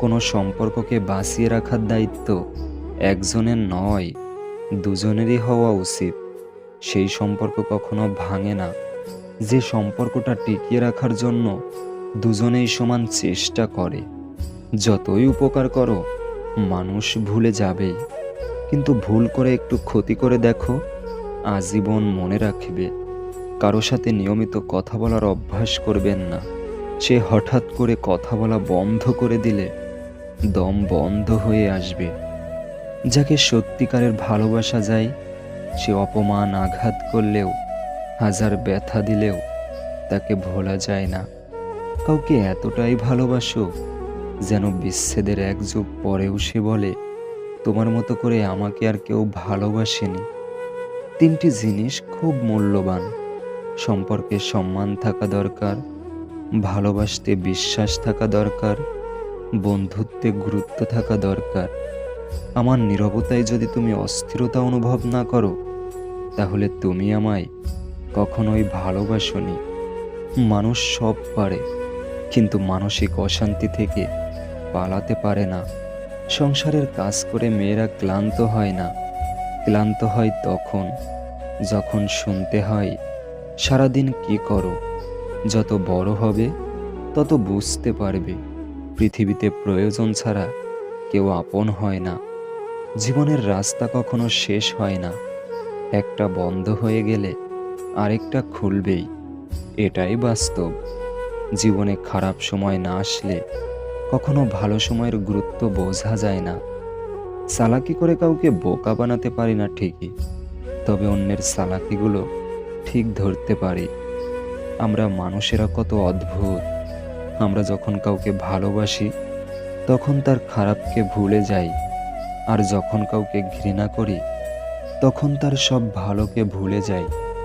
কোনো সম্পর্ককে বাঁচিয়ে রাখার দায়িত্ব একজনের নয়, দুজনেরই হওয়া উচিত। সেই সম্পর্ক কখনো ভাঙে না যে সম্পর্কটা টিকিয়ে রাখার জন্য দুজনেই সমান চেষ্টা করে। যতই উপকার করো, মানুষ ভুলে যাবেই, কিন্তু ভুল করে একটু ক্ষতি করে দেখো, আজীবন মনে রাখবে। কারো সাথে নিয়মিত কথা বলার অভ্যাস করবেন না। সে হঠাৎ করে কথা বলা বন্ধ করে দিলে দম বন্ধ হয়ে আসবে। যাকে সত্যিকারের ভালোবাসা যায়, সে অপমান আঘাত করলেও, হাজার ব্যথা দিলেও তাকে ভোলা যায় না। কাউকে এতটাই ভালোবাসো যেন বিচ্ছেদের এক যুগ পরেও সে বলে, তোমার মতো করে আমাকে আর কেউ ভালোবাসেনি। তিনটি জিনিস খুব মূল্যবান: সম্পর্কে সম্মান থাকা দরকার, ভালোবাসতে বিশ্বাস থাকা দরকার, বন্ধুত্বে গুরুত্ব থাকা দরকার। আমার নীরবতায় যদি তুমি অস্থিরতা অনুভব না করো, তাহলে তুমি আমায় কখনোই ভালোবাসোনি। মানুষ সব পারে, কিন্তু মানসিক অশান্তি থেকে পালাতে পারে না। সংসারের কাজ করে মেয়েরা ক্লান্ত হয় না, ক্লান্ত হয় তখন যখন শুনতে হয় সারাদিন কি করো। যত বড় হবে তত বুঝতে পারবে পৃথিবীতে প্রয়োজন ছাড়া কেউ আপন হয় না। জীবনের রাস্তা কখনো শেষ হয় না, একটা বন্ধ হয়ে গেলে আরেকটা খুলবেই, এটাই বাস্তব। জীবনে খারাপ সময় না আসলে কখনো ভালো সময়ের গুরুত্ব বোঝা যায় না। চালাকি করে কাউকে বোকা বানাতে পারি না ঠিকই, তবে অন্যের চালাকিগুলো ঠিক ধরতে পারি। আমরা মানুষেরা কত অদ্ভুত। আমরা যখন কাউকে ভালোবাসি তখন তার খারাপকে ভুলে যাই, আর যখন কাউকে ঘৃণা করি তখন তার সব ভালোকে ভুলে যাই।